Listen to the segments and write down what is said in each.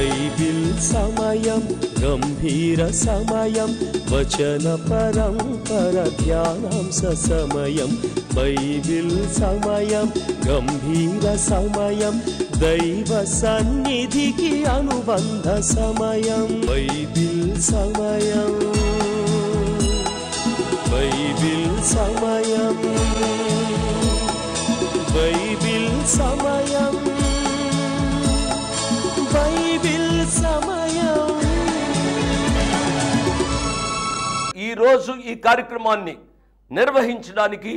Bible సమయం గంభీర సమయం వచన పరంపర ధ్యానాంశ సమయం బైబిల్ సమయం గంభీర సమయం దైవ సన్నిధికి అనుబంధ సమయం బైబిల్ సమయం బైబిల్ సమయం బైబిల్ సమయం బైబిల్ సమయం. ఈరోజు ఈ కార్యక్రమాన్ని నిర్వహించడానికి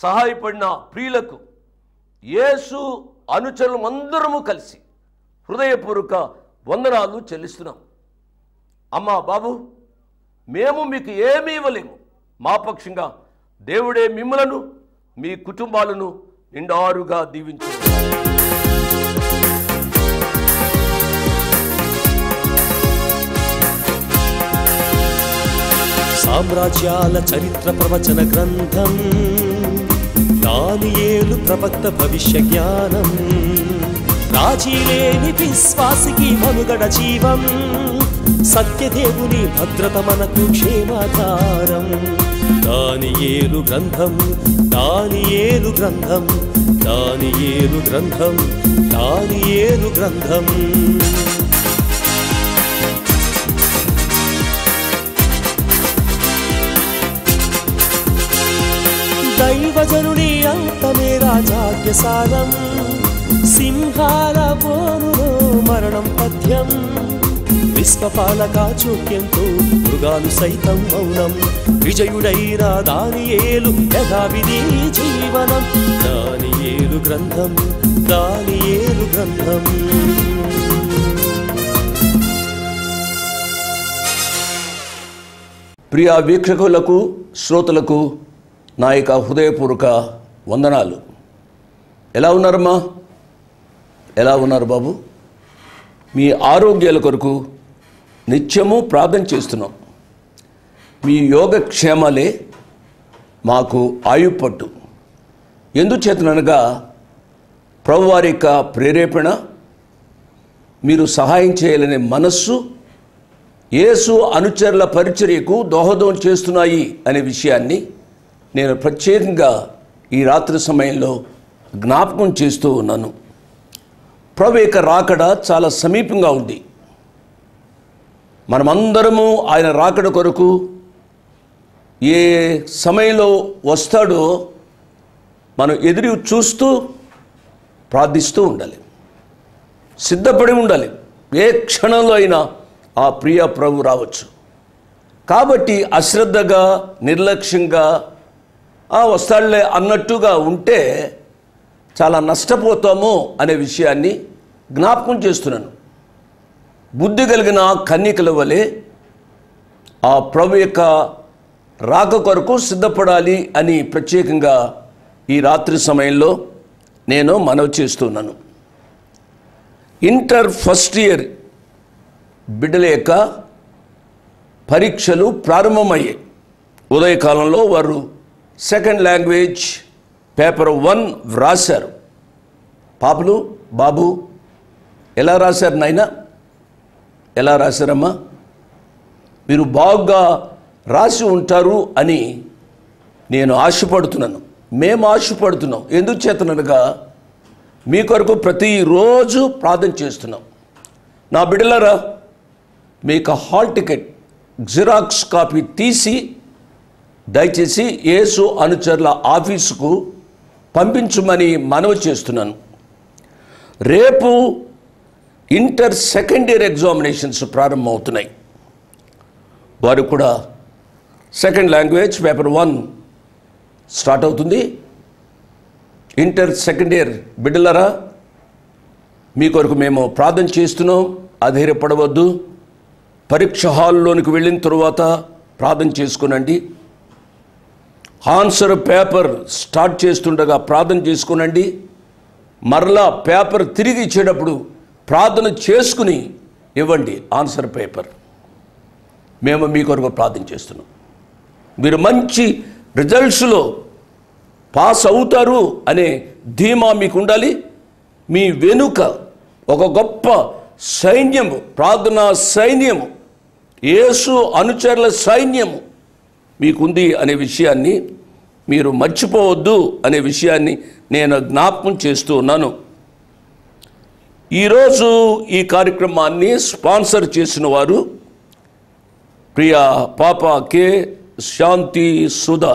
సహాయపడిన ప్రియులకు యేసు అనుచరులు అందరము కలిసి హృదయపూర్వక వందనాలు చెల్లిస్తున్నాం. అమ్మా బాబు, మేము మీకు ఏమీ ఇవ్వలేము. మా పక్షంగా దేవుడే మిమ్మలను మీ కుటుంబాలను నిండారుగా దీవించు. సామ్రాజ్యాల చరిత్ర ప్రవచన గ్రంథం, దానియేలు ప్రవక్త భవిష్య జ్ఞానం, రాజీలేని విశ్వాసికి మనుగడ జీవం, సత్యదేవుని భద్రత మనకు క్షేమాధారం. దానియేలు గ్రంథం, దానియేలు గ్రంథం, దానియేలు గ్రంథం, దానియేలు గ్రంథం. దైవజనుని అంతమే రాజాజ్ఞసారం, సింహాల బోనులో మరణం పద్యం, విశ్వపాలక చోక్యంతో మృగాలు సైతం మౌనం, విజయుడైన దానియేలు యథావిధి జీవనం. దానియేలు గ్రంథం, దానియేలు గ్రంథం. ప్రియ వీక్షకులకు శ్రోతలకు నా యొక్క హృదయపూర్వక వందనాలు. ఎలా ఉన్నారమ్మా? ఎలా ఉన్నారు బాబు? మీ ఆరోగ్యాల కొరకు నిత్యము ప్రార్థన చేస్తున్నాం. మీ యోగక్షేమాలే మాకు ఆయుపట్టు. ఎందుచేతనగా ప్రభువారి యొక్క ప్రేరేపణ, మీరు సహాయం చేయాలనే మనస్సు యేసు అనుచరుల పరిచర్యకు దోహదం చేస్తున్నాయి అనే విషయాన్ని నేను ప్రత్యేకంగా ఈ రాత్రి సమయంలో జ్ఞాపకం చేస్తూ ఉన్నాను. ప్రభు యొక్క రాకడ చాలా సమీపంగా ఉంది. మనమందరము ఆయన రాకడ కొరకు ఏ సమయంలో వస్తాడో మనం ఎదురు చూస్తూ ప్రార్థిస్తూ ఉండాలి, సిద్ధపడి ఉండాలి. ఏ క్షణంలో అయినా ఆ ప్రియ ప్రభు రావచ్చు. కాబట్టి అశ్రద్ధగా నిర్లక్ష్యంగా వస్తాడులే అన్నట్టుగా ఉంటే చాలా నష్టపోతాము అనే విషయాన్ని జ్ఞాపకం చేస్తున్నాను. బుద్ధి కలిగిన కన్యకల వలె ఆ ప్రభు యొక్క రాక కొరకు సిద్ధపడాలి అని ప్రత్యేకంగా ఈ రాత్రి సమయంలో నేను మనవి చేస్తున్నాను. ఇంటర్ ఫస్ట్ ఇయర్ బిడ్డల యొక్క పరీక్షలు ప్రారంభమయ్యాయి. ఉదయకాలంలో వారు సెకండ్ లాంగ్వేజ్ పేపర్ 1 వ్రాశారు. పాపలు బాబు ఎలా రాశారు నాయన? ఎలా రాశారమ్మా? మీరు బాగా రాసి ఉంటారు అని నేను ఆశపడుతున్నాను. మేము ఆశపడుతున్నాం. ఎందుచేతనగా మీ కొరకు ప్రతిరోజు ప్రార్థన చేస్తున్నాం. నా బిడ్డలారా, మీకు హాల్ టికెట్ జిరాక్స్ కాపీ తీసి దయచేసి యేసు అనుచరుల ఆఫీసుకు పంపించమని మనవి చేస్తున్నాను. రేపు ఇంటర్ సెకండ్ ఇయర్ ఎగ్జామినేషన్స్ ప్రారంభమవుతున్నాయి. వారు కూడా సెకండ్ లాంగ్వేజ్ పేపర్ 1 స్టార్ట్ అవుతుంది. ఇంటర్ సెకండ్ ఇయర్ బిడ్డలారా, మీ కొరకు మేము ప్రార్థన చేస్తున్నాం. అధైర్యపడవద్దు. పరీక్ష హాల్లోనికి వెళ్ళిన తరువాత ప్రార్థన చేసుకునండి. ఆన్సర్ పేపర్ స్టార్ట్ చేస్తుండగా ప్రార్థన చేసుకునండి. మరలా పేపర్ తిరిగి ఇచ్చేటప్పుడు ప్రార్థన చేసుకుని ఇవ్వండి ఆన్సర్ పేపర్. మేము మీ కొరకు ప్రార్థన చేస్తున్నాం. మీరు మంచి రిజల్ట్స్లో పాస్ అవుతారు అనే ధీమా మీకు ఉండాలి. మీ వెనుక ఒక గొప్ప సైన్యము, ప్రార్థనా సైన్యము, యేసు అనుచరుల సైన్యము మీకుంది అనే విషయాన్ని మీరు మర్చిపోవద్దు అనే విషయాన్ని నేను జ్ఞాపకం చేస్తూ ఉన్నాను. ఈరోజు ఈ కార్యక్రమాన్ని స్పాన్సర్ చేసిన వారు ప్రియ పాప కె శాంతి సుధా,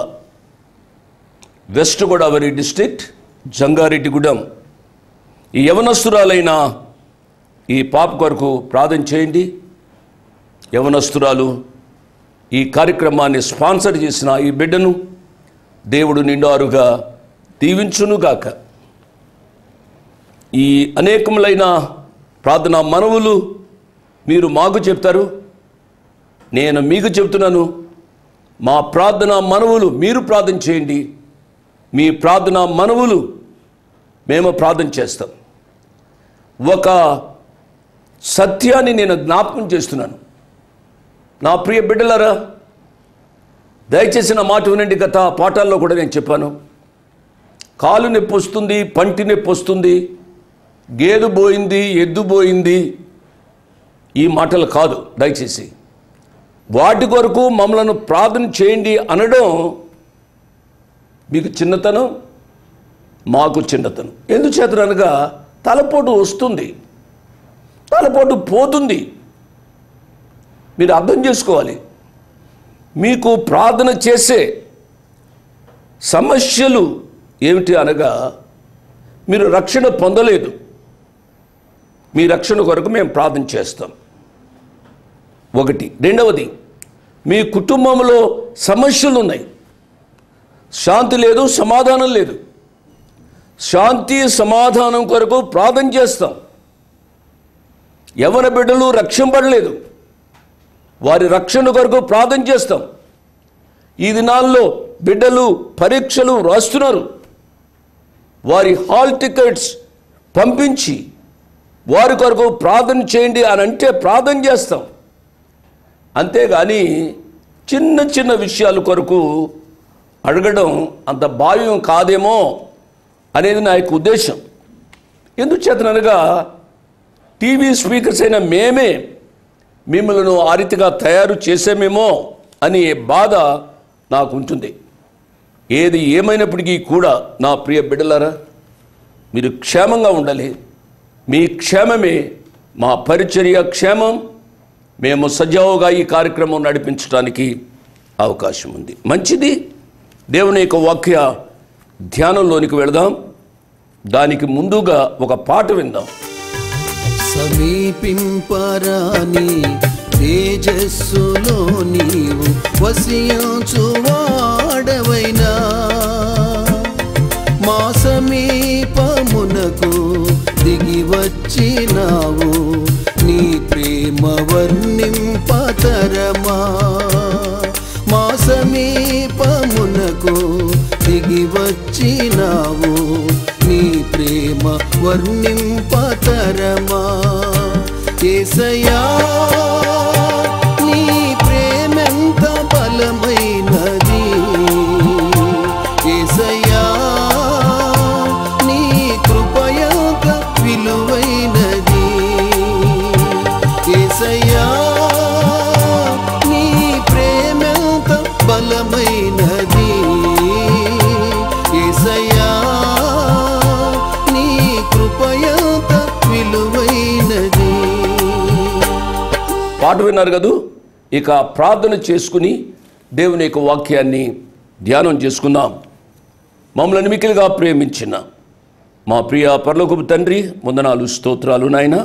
వెస్ట్ గోదావరి డిస్ట్రిక్ట్, జంగారెడ్డిగూడెం. ఈ యవనస్తురాలైన ఈ పాప కొరకు ప్రార్థన చేయండి. యవనస్తురాలు ఈ కార్యక్రమాన్ని స్పాన్సర్ చేసిన ఈ బిడ్డను దేవుడు నిండారుగా దీవించునుగాక. ఈ అనేకములైన ప్రార్థనా మనవులు మీరు మాకు చెప్తారు, నేను మీకు చెప్తున్నాను. మా ప్రార్థనా మనవులు మీరు ప్రార్థన చేయండి, మీ ప్రార్థనా మనవులు మేము ప్రార్థన చేస్తాం. ఒక సత్యాన్ని నేను జ్ఞాపకం చేస్తున్నాను. నా ప్రియ బిడ్డలారా, దయచేసి నా మాట వినండి. గత పాఠాల్లో కూడా నేను చెప్పాను, కాలు నొప్పి వస్తుంది, పంటి నొప్పి వస్తుంది, గేదె పోయింది, ఎద్దు పోయింది, ఈ మాటలు కాదు. దయచేసి వాటి కొరకు మమ్మలను ప్రార్థన చేయండి అనడం మీకు చిన్నతనం, మాకు చిన్నతనం. ఎందుచేతనగా తలపోటు వస్తుంది, తలపోటు పోతుంది. మీరు అర్థం చేసుకోవాలి. మీకు ప్రార్థన చేసే సమస్యలు ఏమిటి అనగా, మీరు రక్షణ పొందలేదు, మీ రక్షణ కొరకు మేము ప్రార్థన చేస్తాం. ఒకటి. రెండవది, మీ కుటుంబంలో సమస్యలు ఉన్నాయి, శాంతి లేదు, సమాధానం లేదు. శాంతి సమాధానం కొరకు ప్రార్థన చేస్తాం. యవన బిడ్డలు రక్షింపడలేదు, వారి రక్షణ కొరకు ప్రార్థన చేస్తాం. ఈ దినాల్లో బిడ్డలు పరీక్షలు రాస్తున్నారు, వారి హాల్ టికెట్స్ పంపించి వారి కొరకు ప్రార్థన చేయండి అని అంటే ప్రార్థన చేస్తాం. అంతేగాని చిన్న చిన్న విషయాల కొరకు అడగడం అంత భావ్యం కాదేమో అనేది నా యొక్క ఉద్దేశం. ఎందుచేతనగా టీవీ స్పీకర్స్ అయిన మేమే మిమ్మల్ని ఆ రీతిగా తయారు చేసామేమో అనే బాధ నాకు ఉంటుంది. ఏది ఏమైనప్పటికీ కూడా నా ప్రియ బిడ్డలారా, మీరు క్షేమంగా ఉండాలి. మీ క్షేమమే మా పరిచర్య క్షేమం. మేము సజావుగా ఈ కార్యక్రమం నడిపించడానికి అవకాశం ఉంది. మంచిది. దేవుని యొక్క వాక్య ధ్యానంలోనికి వెళదాం. దానికి ముందుగా ఒక పాట విందాం. సమీపింపరాని తేజస్సులో నీవు వసించువాడవైనా, మా సమీపమునకు దిగి వచ్చినావు, నీ ప్రేమ వర్ణింపతరమా. మా సమీపమునకు దిగి వచ్చినావు, నీ ప్రేమ వర్ణింపతరమా. యేసయ్యా, నీ ప్రేమెంత బలమైనది. యేసయ్యా, నీ కృపయంత విలువైనది. యేసయ్యా, నీ ప్రేమెంత బలమైనది. యేసయ్యా, నీ కృపయంత విలువైనది. పాట విన్నారు కదూ. ఇక ప్రార్థన చేసుకుని దేవుని యొక్క వాక్యాన్ని ధ్యానం చేసుకుందాం. మమ్మల్ని మిక్కిలిగా ప్రేమించిన మా ప్రియ పరలోకపు తండ్రి, వందనాలు, స్తోత్రాలు నాయన.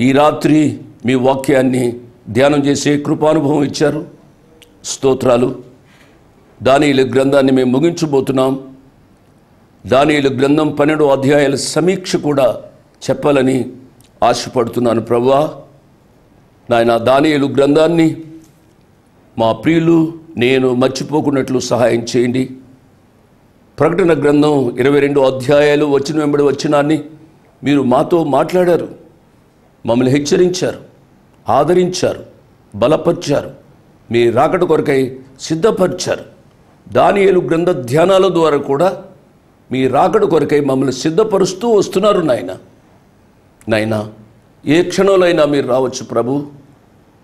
ఈ రాత్రి మీ వాక్యాన్ని ధ్యానం చేసే కృపానుభవం ఇచ్చారు. స్తోత్రాలు. దానియేలు గ్రంథాన్ని మేము ముగించబోతున్నాం. దానియేలు గ్రంథం 12 అధ్యాయాల సమీక్ష కూడా చెప్పాలని ఆశపడుతున్నాను ప్రభువా. నాయన, దానియేలు గ్రంథాన్ని మా ప్రియులు నేను మర్చిపోకున్నట్లు సహాయం చేయండి. ప్రకటన గ్రంథం 22 అధ్యాయాలు వచ్చిన వెంబడి వచ్చినాన్ని మీరు మాతో మాట్లాడారు, మమ్మల్ని హెచ్చరించారు, ఆదరించారు, బలపరిచారు, మీ రాకడ కొరకై సిద్ధపరిచారు. దానియేలు గ్రంథ ధ్యానాల ద్వారా కూడా మీ రాకడ కొరకై మమ్మల్ని సిద్ధపరుస్తూ వస్తున్నారు నాయన. ఏ క్షణంలో మీరు రావచ్చు ప్రభు.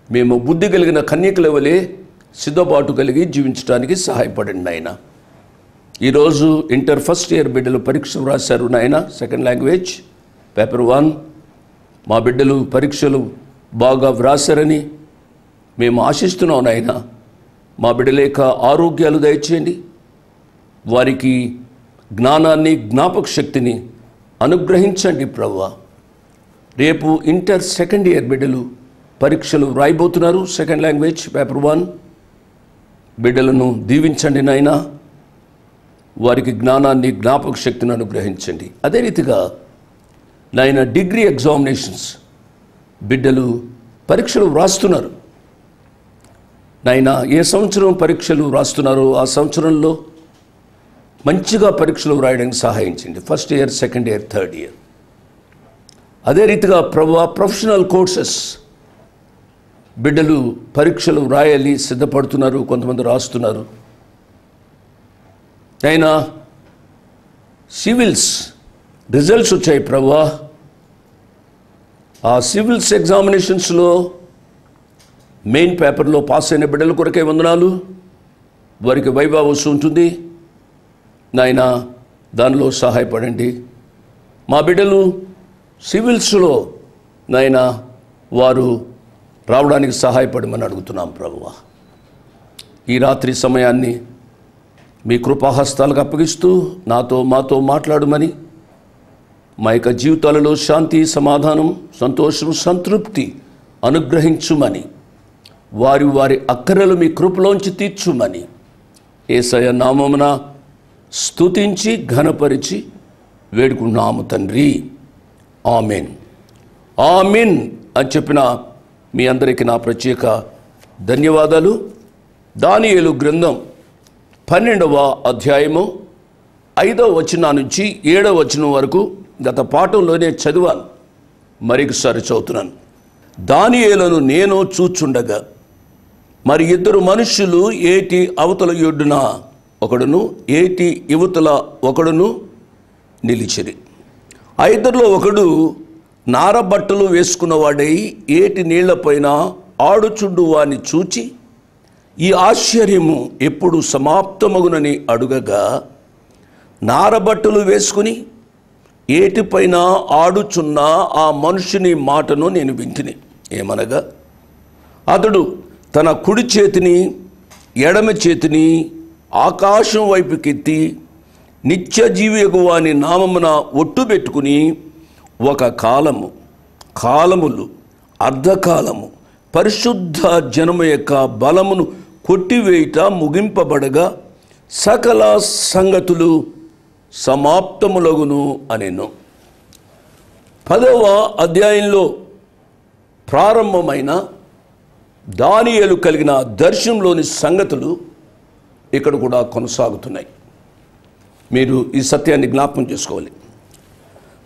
మేము బుద్ధి కలిగిన కన్యకల వలె సిద్ధపాటు కలిగి జీవించడానికి సహాయపడండి నాయన. ఈరోజు ఇంటర్ ఫస్ట్ ఇయర్ బిడ్డలు పరీక్షలు రాశారు నాయన, సెకండ్ లాంగ్వేజ్ పేపర్ 1. మా బిడ్డలు పరీక్షలు బాగా వ్రాసారని మేము ఆశిస్తున్నాం నాయన. మా బిడ్డలేక ఆరోగ్యాలు దయచేయండి, వారికి జ్ఞానాన్ని జ్ఞాపక శక్తిని అనుగ్రహించండి ప్రభువా. రేపు ఇంటర్ సెకండ్ ఇయర్ బిడ్డలు పరీక్షలు రాయబోతున్నారు, సెకండ్ లాంగ్వేజ్ పేపర్ 1. బిడ్డలను దీవించండి నాయన, వారికి జ్ఞానాన్ని జ్ఞాపక శక్తిని అనుగ్రహించండి. అదే రీతిగా నాయన డిగ్రీ ఎగ్జామినేషన్స్ బిడ్డలు పరీక్షలు వ్రాస్తున్నారు నాయన. ఏ సంవత్సరం పరీక్షలు వ్రాస్తున్నారో ఆ సంవత్సరంలో మంచిగా పరీక్షలు వ్రాయడానికి సహాయించండి, first year, second year, third year. అదే రీతిగా ప్రొఫెషనల్ కోర్సెస్ బిడ్డలు పరీక్షలు వ్రాయాలి సిద్ధపడుతున్నారు, కొంతమంది రాస్తున్నారు. అయినా సివిల్స్ రిజల్ట్స్ వచ్చాయి ప్రభువా. ఆ సివిల్స్ ఎగ్జామినేషన్స్లో మెయిన్ పేపర్లో పాస్ అయిన బిడ్డల కొరకే వందనాలు. వారికి వైవా వస్తూ ఉంటుంది నాయన, దానిలో సహాయపడండి. మా బిడ్డలు సివిల్స్లో నాయన వారు రావడానికి సహాయపడమని అడుగుతున్నాం ప్రభువా. ఈ రాత్రి సమయాన్ని మీ కృపాహస్తాలకు అప్పగిస్తూ మాతో మాట్లాడమని, మా యొక్క జీవితాలలో శాంతి, సమాధానం, సంతోషం, సంతృప్తి అనుగ్రహించుమని, వారి అక్కరలు మీ కృపలోంచి తీర్చుమని యేసయ్య నామమున స్తుతించి ఘనపరిచి వేడుకున్నాము తండ్రి. ఆమెన్. ఆమెన్ అని చెప్పిన మీ అందరికీ నా ప్రత్యేక ధన్యవాదాలు. దానియేలు గ్రంథం 12వ అధ్యాయము 5వ వచనం నుంచి 7వ వచనం వరకు గత పాఠంలోనే చదివాను, మరొకసారి చదువుతున్నాను. దానియేలును నేను చూచుండగా మరి 2 మనుష్యులు ఏటి అవతల యొడ్డున ఒకడును ఏటి యువతల ఒకడును నిలిచిరి. ఆ ఇద్దరిలో ఒకడు నారబట్టలు వేసుకున్నవాడై ఏటి నీళ్లపైన ఆడుచుండు వాని చూచి ఈ ఆశ్చర్యము ఎప్పుడు సమాప్తమగునని అడుగగా, నారబట్టలు వేసుకుని ఏటిపైన ఆడుచున్న ఆ మనుషుని మాటను నేను వింటిని. ఏమనగా, అతడు తన కుడి చేతిని ఎడమ చేతిని ఆకాశం వైపుకెత్తి నిత్యజీవియగు వాని నామమున ఒట్టు పెట్టుకుని ఒక కాలములు అర్ధకాలము పరిశుద్ధ జనము యొక్క బలమును కొట్టివేయుట ముగింపబడగా సకల సంగతులు సమాప్తములగును అనెను. 10వ అధ్యాయంలో ప్రారంభమైన దానియేలు కలిగిన దర్శనంలోని సంగతులు ఇక్కడ కూడా కొనసాగుతున్నాయి. మీరు ఈ సత్యాన్ని జ్ఞాపకం చేసుకోవాలి.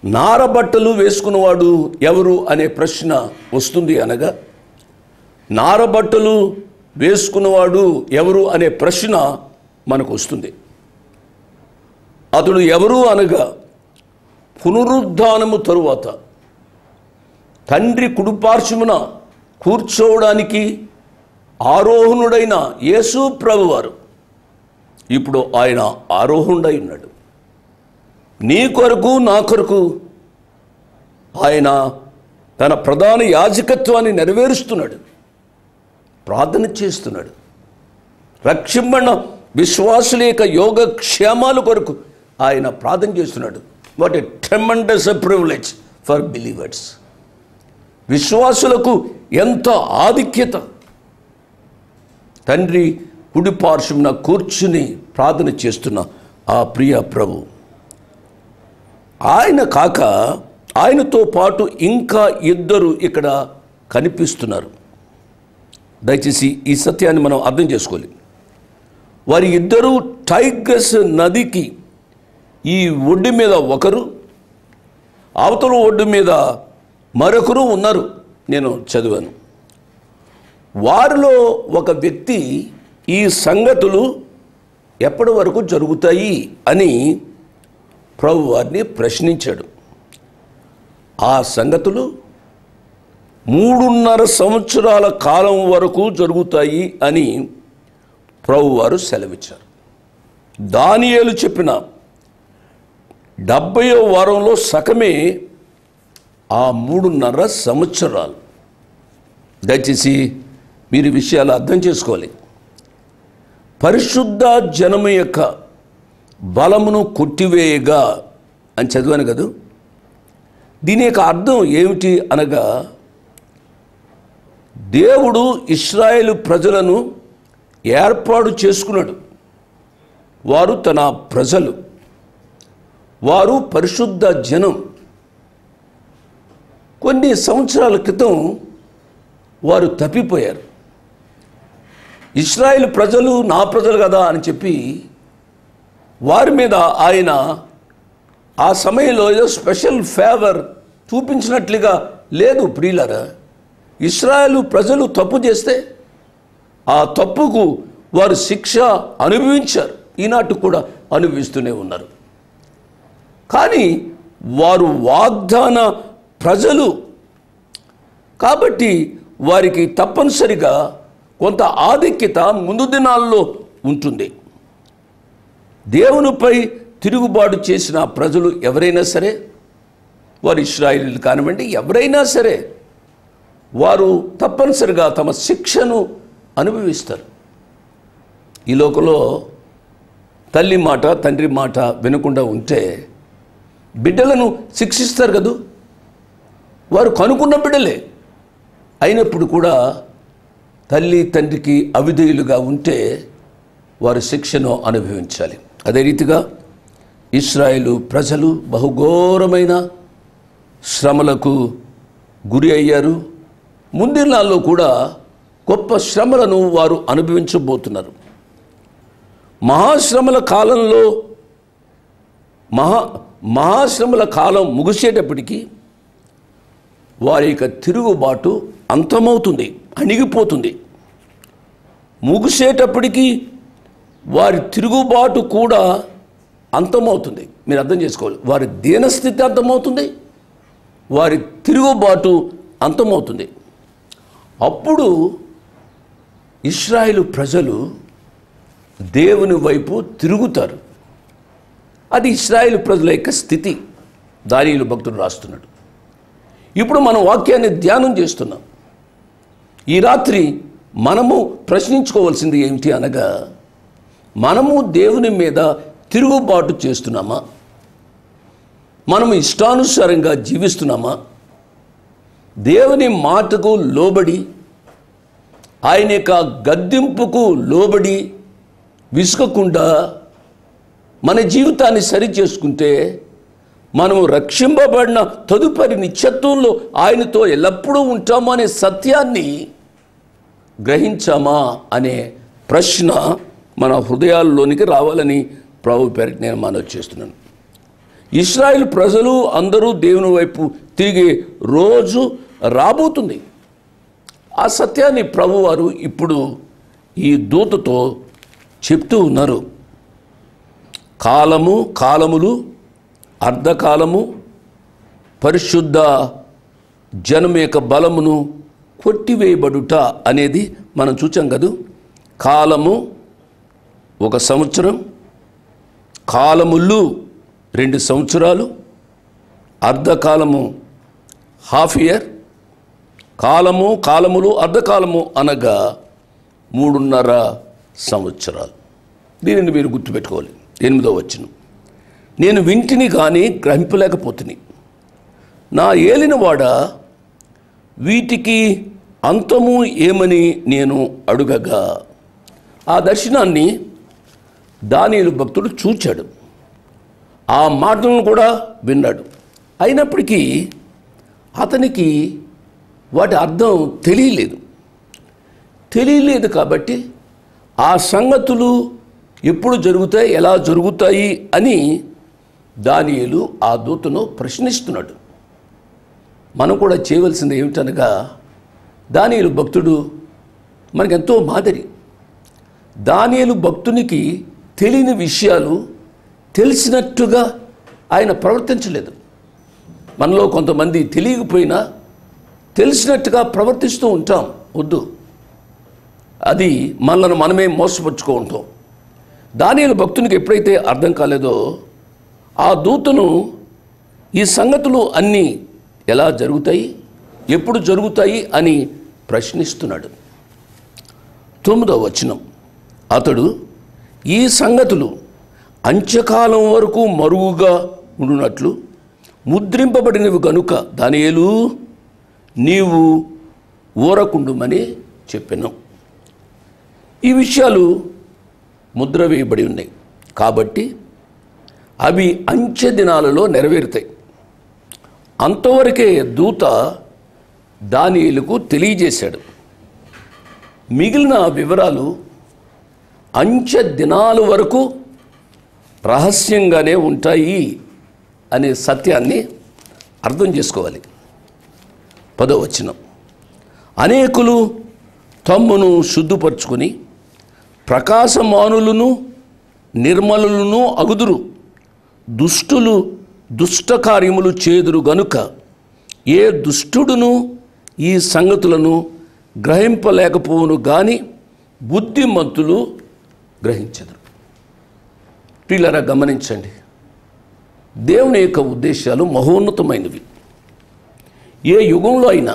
నారబట్టలు వేసుకున్నవాడు ఎవరు అనే ప్రశ్న వస్తుంది అనగా, నారబట్టలు వేసుకున్నవాడు ఎవరు అనే ప్రశ్న మనకు వస్తుంది. అతడు ఎవరు అనగా, పునరుద్ధానము తరువాత తండ్రి కుడిపార్శ్వమున కూర్చోవడానికి ఆరోహణుడైన యేసు ప్రభువారు ఇప్పుడు ఆయన ఆరోహణుడై ఉన్నాడు. నీ కొరకు నా కొరకు ఆయన తన ప్రధాన యాజకత్వాన్ని నెరవేరుస్తున్నాడు, ప్రార్థన చేస్తున్నాడు. రక్షింపబడిన విశ్వాసుల యొక్క యోగక్షేమాల కొరకు ఆయన ప్రార్థన చేస్తున్నాడు. What a tremendous privilege for believers. విశ్వాసులకు ఎంత ఆధిక్యత. తండ్రి కుడి పార్శ్వమున కూర్చుని ప్రార్థన చేస్తున్న ఆ ప్రియ ప్రభు, ఆయన కాక ఆయనతో పాటు ఇంకా 2 ఇక్కడ కనిపిస్తున్నారు. దయచేసి ఈ సత్యాన్ని మనం అర్థం చేసుకోవాలి. వారి 2 టైగ్రస్ నదికి ఈ ఒడ్డు మీద ఒకరు, అవతల ఒడ్డు మీద మరొకరు ఉన్నారు. నేను చదివాను. వారిలో ఒక వ్యక్తి ఈ సంగతులు ఎప్పటి వరకు జరుగుతాయి అని ప్రభు వారిని ప్రశ్నించాడు. ఆ సంగతులు 3.5 సంవత్సరాల కాలం వరకు జరుగుతాయి అని ప్రభువారు సెలవిచ్చారు. దానియేలు చెప్పిన 70వ వారంలో సగమే ఆ 3.5 సంవత్సరాలు. దయచేసి మీరు విషయాలు అర్థం చేసుకోవాలి. పరిశుద్ధ జనము యొక్క బలమును కొట్టివేయగా అని చదివాను కదా. దీని యొక్క అర్థం ఏమిటి అనగా, దేవుడు ఇశ్రాయేలు ప్రజలను ఏర్పాటు చేసుకున్నాడు. వారు తన ప్రజలు, వారు పరిశుద్ధ జనం. కొన్ని సంవత్సరాల క్రితం వారు తప్పిపోయారు. ఇశ్రాయేలు ప్రజలు నా ప్రజలు కదా అని చెప్పి వారి మీద ఆయన ఆ సమయంలో ఏదో స్పెషల్ ఫేవర్ చూపించినట్లుగా లేదు. ప్రియులారా, ఇశ్రాయేలు ప్రజలు తప్పు చేస్తే ఆ తప్పుకు వారు శిక్ష అనుభవించారు. ఈనాటి కూడా అనుభవిస్తూనే ఉన్నారు. కానీ వారు వాగ్దాన ప్రజలు కాబట్టి వారికి తప్పనిసరిగా కొంత ఆధిక్యత ముందు దినాల్లో ఉంటుంది. దేవునిపై తిరుగుబాటు చేసిన ప్రజలు ఎవరైనా సరే, వారు ఇశ్రాయేలీయులు కానివ్వండి, ఎవరైనా సరే, వారు తప్పనిసరిగా తమ శిక్షను అనుభవిస్తారు. ఈ లోకంలో తల్లి మాట తండ్రి మాట వినకుండా ఉంటే బిడ్డలను శిక్షిస్తారు కదూ. వారు కనుక్కున్న బిడ్డలే అయినప్పుడు కూడా తల్లి తండ్రికి అవిధేయులుగా ఉంటే వారు శిక్షను అనుభవించాలి. అదే రీతిగా ఇశ్రాయేలు ప్రజలు బహుఘోరమైన శ్రమలకు గురి అయ్యారు. ముందినాల్లో కూడా గొప్ప శ్రమలను వారు అనుభవించబోతున్నారు. మహాశ్రమల కాలంలో మహాశ్రమల కాలం ముగిసేటప్పటికీ వారి యొక్క తిరుగుబాటు అంతమవుతుంది, అణిగిపోతుంది. ముగిసేటప్పటికీ వారి తిరుగుబాటు కూడా అంతమవుతుంది. మీరు అర్థం చేసుకోవాలి. వారి దీనస్థితి అంతమవుతుంది, వారి తిరుగుబాటు అంతమవుతుంది. అప్పుడు ఇశ్రాయేలు ప్రజలు దేవుని వైపు తిరుగుతారు. అది ఇశ్రాయేలు ప్రజల యొక్క స్థితి. దానియేలు భక్తుడు రాస్తున్నాడు. ఇప్పుడు మనం వాక్యాన్ని ధ్యానం చేస్తున్నాం. ఈ రాత్రి మనము ప్రశ్నించుకోవాల్సింది ఏమిటి అనగా, మనము దేవుని మీద తిరుగుబాటు చేస్తున్నామా? మనము ఇష్టానుసారంగా జీవిస్తున్నామా? దేవుని మాటకు లోబడి, ఆయన యొక్క గద్దింపుకు లోబడి విసుకకుండా మన జీవితాన్ని సరిచేసుకుంటే మనము రక్షింపబడిన తదుపరి నిత్యత్వంలో ఆయనతో ఎల్లప్పుడూ ఉంటామా అనే సత్యాన్ని గ్రహించామా అనే ప్రశ్న మన హృదయాల్లోనికి రావాలని ప్రభు పేరిట నేను మనవి చేస్తున్నాను. ఇశ్రాయేలు ప్రజలు అందరూ దేవుని వైపు తిరిగే రోజు రాబోతుంది. ఆ సత్యాన్ని ప్రభువారు ఇప్పుడు ఈ దూతతో చెప్తూ ఉన్నారు. కాలములు, అర్ధకాలము పరిశుద్ధ జనం యొక్క బలమును కొట్టివేయబడుట అనేది మనం చూచాం కదూ. కాలము 1 సంవత్సరం, కాలములు 2 సంవత్సరాలు, అర్ధకాలము హాఫ్ ఇయర్, కాలములు అర్ధకాలము అనగా 3.5 సంవత్సరాలు. దీనిని మీరు గుర్తుపెట్టుకోవాలి. 8వ వచనం, నేను వింటిని కానీ గ్రహింపలేకపోతుని, నా ఏలినవాడ వీటికి అంతము ఏమని నేను అడుగగా. ఆ దర్శనాన్ని దానియేలు భక్తుడు చూచాడు, ఆ మాటలను కూడా విన్నాడు. అయినప్పటికీ అతనికి వాటి అర్థం తెలియలేదు. కాబట్టి ఆ సంగతులు ఎప్పుడు జరుగుతాయి, ఎలా జరుగుతాయి అని దానియేలు ఆ దూతను ప్రశ్నిస్తున్నాడు. మనం కూడా చేయవలసింది ఏమిటనగా, దానియేలు భక్తుడు మనకెంతో మాదిరి. దానియేలు భక్తునికి తెలియని విషయాలు తెలిసినట్టుగా ఆయన ప్రవర్తించలేదు. మనలో కొంతమంది తెలియకపోయినా తెలిసినట్టుగా ప్రవర్తిస్తూ ఉంటాం. వద్దు, అది మనల్ని మనమే మోసపరుచుకో ఉంటాం. దానియేలు భక్తునికి ఎప్పుడైతే అర్థం కాలేదో ఆ దూతను ఈ సంగతులు అన్నీ ఎలా జరుగుతాయి, ఎప్పుడు జరుగుతాయి అని ప్రశ్నిస్తున్నాడు. 9వ వచనం, అతడు ఈ సంగతులు అంత్యకాలం వరకు మరుగుగా ఉండునట్లు ముద్రింపబడినవి గనుక దానియేలు నీవు ఊరకుండుమని చెప్పాను. ఈ విషయాలు ముద్ర వేయబడి ఉన్నాయి కాబట్టి అవి అంత్య దినాలలో నెరవేరుతాయి. అంతవరకే దూత దానియేలుకు తెలియజేశాడు. మిగిలిన వివరాలు అంత్య దినాల వరకు రహస్యంగానే ఉంటాయి అనే సత్యాన్ని అర్థం చేసుకోవాలి. 10వ వచనం, అనేకులు తమ్మును శుద్ధపరచుకొని ప్రకాశమానులను నిర్మలులను అగుదురు, దుష్టులు దుష్ట కార్యములు చేదురు గనుక ఏ దుష్టుడును ఈ సంగతులను గ్రహింపలేకపోవును గాని బుద్ధిమంతులు గ్రహించెదరు. ప్రియులారా, గమనించండి, దేవుని యొక్క ఉద్దేశాలు మహోన్నతమైనవి. ఏ యుగంలో అయినా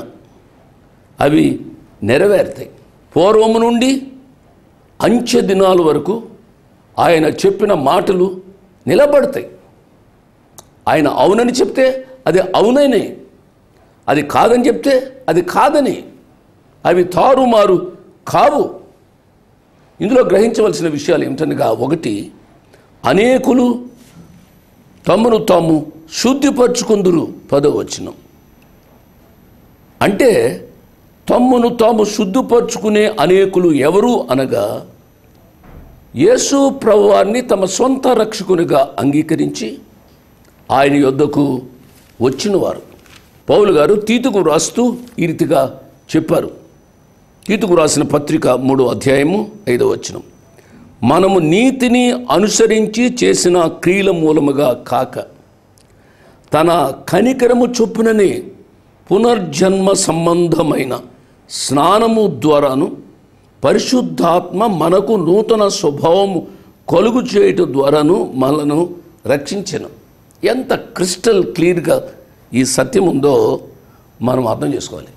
అవి నెరవేరుతాయి. పూర్వము నుండి అంత్య దినాల వరకు ఆయన చెప్పిన మాటలు నిలబడతాయి. ఆయన అవునని చెప్తే అది అవునని, అది కాదని చెప్తే అది కాదని, అవి తారుమారు కావు. ఇందులో గ్రహించవలసిన విషయాలు ఏమిటనగా, 1, అనేకులు తమను తాము శుద్ధిపరచుకుందురు. 10వ వచనం, అంటే తమ్మును తాము శుద్ధిపరచుకునే అనేకులు ఎవరు అనగా యేసు ప్రభువారిని తమ సొంత రక్షకునిగా అంగీకరించి ఆయన యొద్దకు వచ్చినవారు. పౌలు గారు తీతుకు రాస్తూ ఈ రీతిగా చెప్పారు. తీతుకు రాసిన పత్రిక 3వ అధ్యాయము 5వ వచనం, మనము నీతిని అనుసరించి చేసిన క్రియల మూలముగా కాక తన కనికరము చొప్పుననే పునర్జన్మ సంబంధమైన స్నానము ద్వారాను పరిశుద్ధాత్మ మనకు నూతన స్వభావము కలుగు చేయటం ద్వారాను మనలను రక్షించెను. ఎంత క్రిస్టల్ క్లియర్గా ఈ సత్యం ఉందో మనం అర్థం చేసుకోవాలి.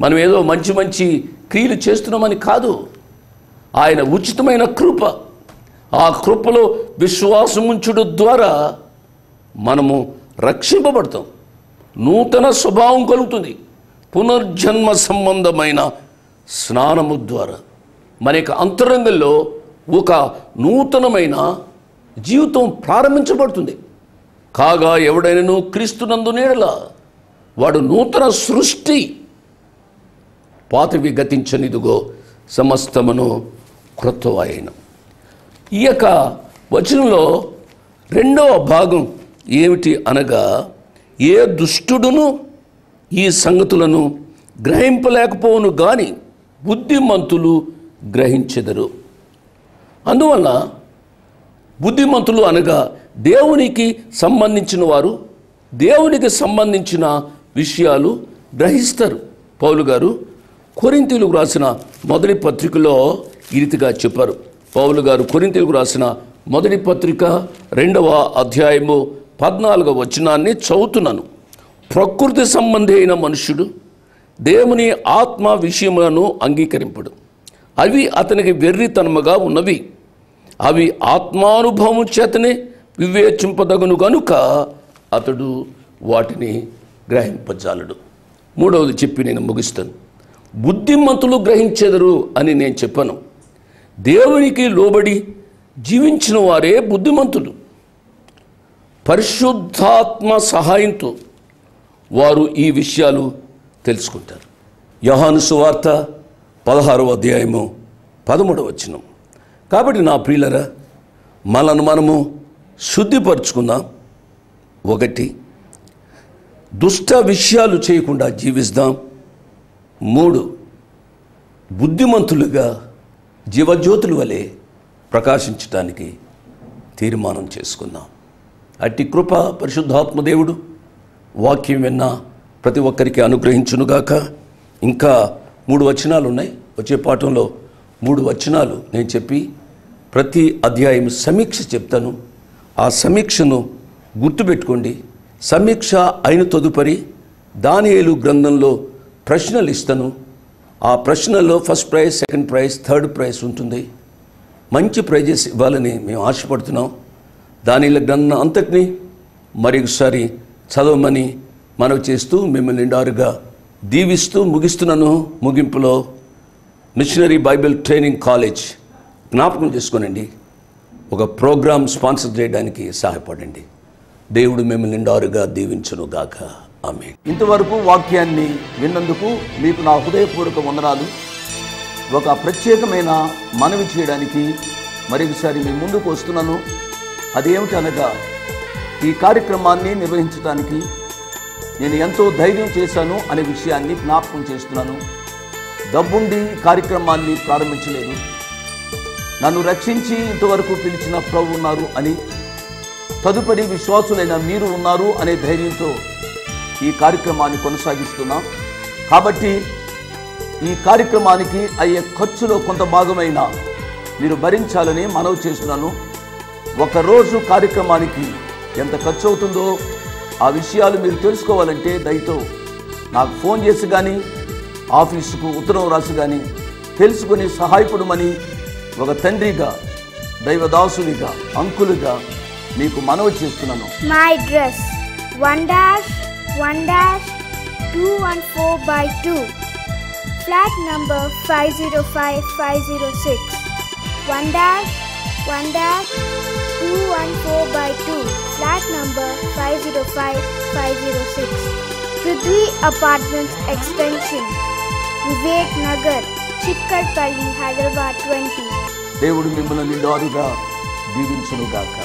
మనం ఏదో మంచి మంచి క్రియలు చేస్తున్నామని కాదు, ఆయన ఉచితమైన కృప, ఆ కృపలో విశ్వాసముంచుడు ద్వారా మనము రక్షింపబడతాం. నూతన స్వభావం కలుగుతుంది. పునర్జన్మ సంబంధమైన స్నానము ద్వారా మన యొక్క అంతరంగంలో ఒక నూతనమైన జీవితం ప్రారంభించబడుతుంది. కాగా ఎవడైనను క్రీస్తునందు నీడల వాడు నూతన సృష్టి, పాతవి గతించనిదిగో సమస్తమును క్రొత్తవాయెను. ఈ యొక్క వచనంలో 2వ భాగం ఏమిటి అనగా, ఏ దుష్టుడును ఈ సంగతులను గ్రహింపలేకపోవును గాని బుద్ధిమంతులు గ్రహించెదరు. అందువల్ల బుద్ధిమంతులు అనగా దేవునికి సంబంధించిన వారు దేవునికి సంబంధించిన విషయాలు గ్రహిస్తారు. పౌలు గారు కొరింథీయులకు రాసిన మొదటి పత్రికలో ఈ రీతిగా చెప్పారు. పౌలు గారు కొరింథీయులకు రాసిన మొదటి పత్రిక 2వ అధ్యాయము 14వ వచనాన్ని చదువుతున్నాను. ప్రకృతి సంబంధి అయిన మనుష్యుడు దేవుని ఆత్మ విషయములను అంగీకరింపడు, అవి అతనికి వెర్రితనముగా ఉన్నవి, అవి ఆత్మానుభవం చేతనే వివేచింపదగును గనుక అతడు వాటిని గ్రహింపజాలడు. 3వది చెప్పి నేను ముగిస్తాను. బుద్ధిమంతులు గ్రహించెదరు అని నేను చెప్పాను. దేవునికి లోబడి జీవించిన వారే బుద్ధిమంతులు. పరిశుద్ధాత్మ సహాయంతో వారు ఈ విషయాలు తెలుసుకుంటారు. యోహాను సువార్త 16వ అధ్యాయము 13వ వచనం, కాబట్టి నా ప్రియులరా, మనను మనము శుద్ధిపరచుకుందాం. 1, దుష్ట విషయాలు చేయకుండా జీవిస్తాం. 3, బుద్ధిమంతులుగా జీవజ్యోతుల వలె ప్రకాశించడానికి తీర్మానం చేసుకుందాం. అట్టి కృప పరిశుద్ధాత్మదేవుడు వాక్యం విన్న ప్రతి ఒక్కరికి అనుగ్రహించునుగాక. ఇంకా 3 వచనాలు ఉన్నాయి. వచ్చే పాఠంలో 3 వచనాలు నేను చెప్పి ప్రతి అధ్యాయం సమీక్ష చెప్తాను. ఆ సమీక్షను గుర్తుపెట్టుకోండి. సమీక్ష అయిన తదుపరి దానియేలు గ్రంథంలో ప్రశ్నలు ఇస్తాను. ఆ ప్రశ్నల్లో first prize, second prize, third prize ఉంటుంది. మంచి ప్రైజెస్ ఇవ్వాలని మేము ఆశపడుతున్నాం. దానియేలు గ్రంథం అంతటినీ మరొకసారి చదవమని మనవి చేస్తూ మిమ్మల్ని నిండారుగా దీవిస్తూ ముగిస్తున్నాను. ముగింపులో మిషనరీ బైబిల్ ట్రైనింగ్ కాలేజ్ జ్ఞాపకం చేసుకోనండి. ఒక ప్రోగ్రామ్ స్పాన్సర్ చేయడానికి సహాయపడండి. దేవుడు మిమ్మల్ని నిండారుగా దీవించునుగాక. ఆమేన్. ఇంతవరకు వాక్యాన్ని విన్నందుకు మీకు నా హృదయపూర్వక వందనాలు. ఒక ప్రత్యేకమైన మనవి చేయడానికి మరొకసారి మీ ముందుకు వస్తున్నాను. అదేమిటి అనగా, ఈ కార్యక్రమాన్ని నిర్వహించడానికి నేను ఎంతో ధైర్యం చేశాను అనే విషయాన్ని జ్ఞాపకం చేస్తున్నాను. డబ్బుండి కార్యక్రమాన్ని ప్రారంభించలేదు. నన్ను రక్షించి ఇంతవరకు పిలిచిన ప్రభు ఉన్నారు అని, తదుపరి విశ్వాసులైన మీరు ఉన్నారు అనే ధైర్యంతో ఈ కార్యక్రమాన్ని కొనసాగిస్తున్నాం. కాబట్టి ఈ కార్యక్రమానికి అయ్యే ఖర్చులో కొంత భాగమైన మీరు భరించాలని మనవి చేస్తున్నాను. ఒకరోజు కార్యక్రమానికి ఎంత ఖర్చు అవుతుందో ఆ విషయాలు మీరు తెలుసుకోవాలంటే దయతో నాకు ఫోన్ చేసి కానీ, ఆఫీసుకు ఉత్తరం రాసి కానీ తెలుసుకుని సహాయపడమని ఒక తండ్రిగా, దైవదాసునిగా, అంకులుగా మీకు మనవి చేస్తున్నాను. My address 1-1-214/2, flat number 505506. 1-1-214/2, flat number 505506. Prithvi Apartments Extension, Vivek Nagar, Chikkarpalli, Hyderabad 20. దేవుడు మిమ్మల్ని నిండారుగా దీవించునుగాక.